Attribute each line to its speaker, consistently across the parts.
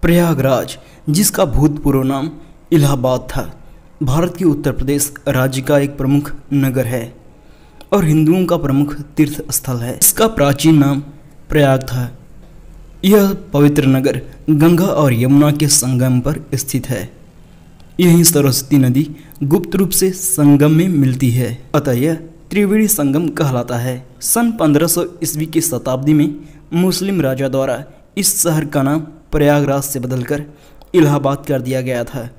Speaker 1: प्रयागराज, जिसका भूतपूर्व नाम इलाहाबाद था, भारत के उत्तर प्रदेश राज्य का एक प्रमुख नगर है और हिंदुओं का प्रमुख तीर्थ स्थल है। इसका प्राचीन नाम प्रयाग था। यह पवित्र नगर गंगा और यमुना के संगम पर स्थित है। यहीं सरस्वती नदी गुप्त रूप से संगम में मिलती है, अतः यह त्रिवेणी संगम कहलाता है। सन 1500 ईस्वी की शताब्दी में मुस्लिम राजा द्वारा इस शहर का नाम प्रयागराज से बदलकर इलाहाबाद कर दिया गया था,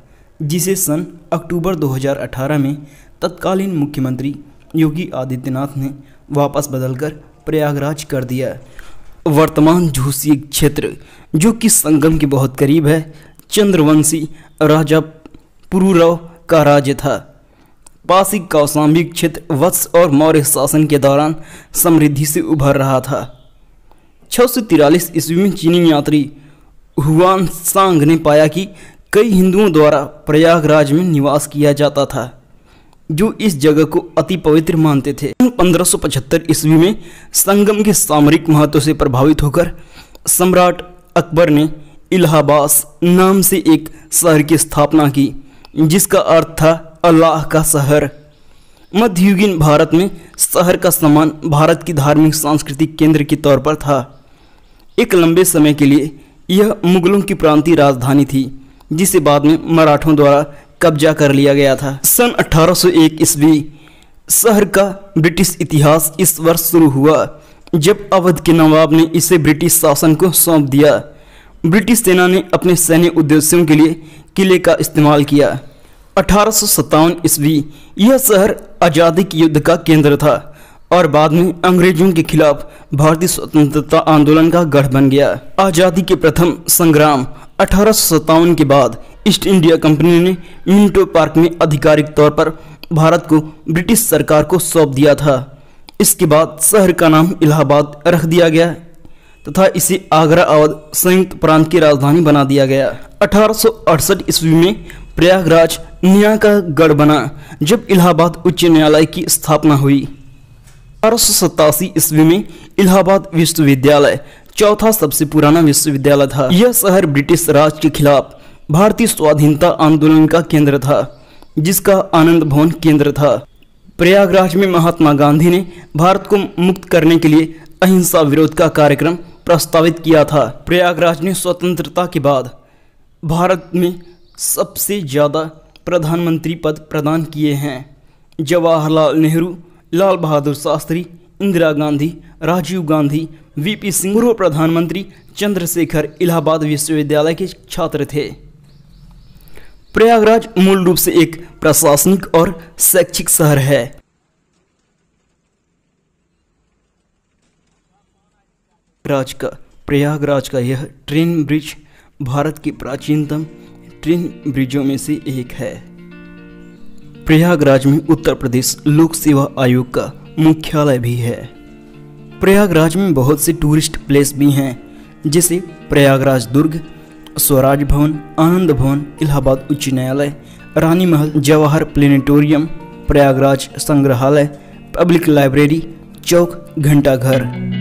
Speaker 1: जिसे सन अक्टूबर 2018 में तत्कालीन मुख्यमंत्री योगी आदित्यनाथ ने वापस बदलकर प्रयागराज कर दिया। वर्तमान झूसी क्षेत्र, जो कि संगम के बहुत करीब है, चंद्रवंशी राजा पुरुरव का राज्य था। पास ही कौशाम्बी क्षेत्र वत्स और मौर्य शासन के दौरान समृद्धि से उभर रहा था। 643 ईस्वी में चीनी यात्री हुआन सांग ने पाया कि कई हिंदुओं द्वारा प्रयागराज में निवास किया जाता था, जो इस जगह को अति पवित्र मानते थे। 1575 ईस्वी में संगम के सामरिक महत्व से प्रभावित होकर सम्राट अकबर ने इलाहाबाद नाम से एक शहर की स्थापना की, जिसका अर्थ था अल्लाह का शहर। मध्ययुगीन भारत में शहर का सम्मान भारत की धार्मिक सांस्कृतिक केंद्र के तौर पर था। एक लंबे समय के लिए यह मुगलों की प्रांतीय राजधानी थी, जिसे बाद में मराठों द्वारा कब्जा कर लिया गया था। सन 1801 ईस्वी शहर का ब्रिटिश इतिहास इस वर्ष शुरू हुआ, जब अवध के नवाब ने इसे ब्रिटिश शासन को सौंप दिया। ब्रिटिश सेना ने अपने सैन्य उद्देश्यों के लिए किले का इस्तेमाल किया। 1857 ईस्वी यह शहर आज़ादी के युद्ध का केंद्र था और बाद में अंग्रेजों के खिलाफ भारतीय स्वतंत्रता आंदोलन का गढ़ बन गया। आज़ादी के प्रथम संग्राम 1857 के बाद ईस्ट इंडिया कंपनी ने मिंटो पार्क में आधिकारिक तौर पर भारत को ब्रिटिश सरकार को सौंप दिया था। इसके बाद शहर का नाम इलाहाबाद रख दिया गया तथा इसे आगरा अवध संयुक्त प्रांत की राजधानी बना दिया गया। 1868 ईस्वी में प्रयागराज न्याय का गढ़ बना, जब इलाहाबाद उच्च न्यायालय की स्थापना हुई। 1887 ईस्वी में इलाहाबाद विश्वविद्यालय चौथा सबसे पुराना विश्वविद्यालय था। यह शहर ब्रिटिश राज के खिलाफ भारतीय स्वाधीनता आंदोलन का केंद्र था, जिसका आनंद भवन केंद्र था। प्रयागराज में महात्मा गांधी ने भारत को मुक्त करने के लिए अहिंसा विरोध का कार्यक्रम प्रस्तावित किया था। प्रयागराज ने स्वतंत्रता के बाद भारत में सबसे ज़्यादा प्रधानमंत्री पद प्रदान किए हैं। जवाहरलाल नेहरू, लाल बहादुर शास्त्री, इंदिरा गांधी, राजीव गांधी, वीपी सिंह, पूर्व प्रधानमंत्री चंद्रशेखर इलाहाबाद विश्वविद्यालय के छात्र थे। प्रयागराज मूल रूप से एक प्रशासनिक और शैक्षिक शहर है। प्रयागराज का यह ट्रेन ब्रिज भारत के प्राचीनतम ट्रेन ब्रिजों में से एक है। प्रयागराज में उत्तर प्रदेश लोक सेवा आयोग का मुख्यालय भी है। प्रयागराज में बहुत से टूरिस्ट प्लेस भी हैं, जैसे प्रयागराज दुर्ग, स्वराज भवन, आनंद भवन, इलाहाबाद उच्च न्यायालय, रानी महल, जवाहर प्लेनेटोरियम, प्रयागराज संग्रहालय, पब्लिक लाइब्रेरी, चौक, घंटाघर।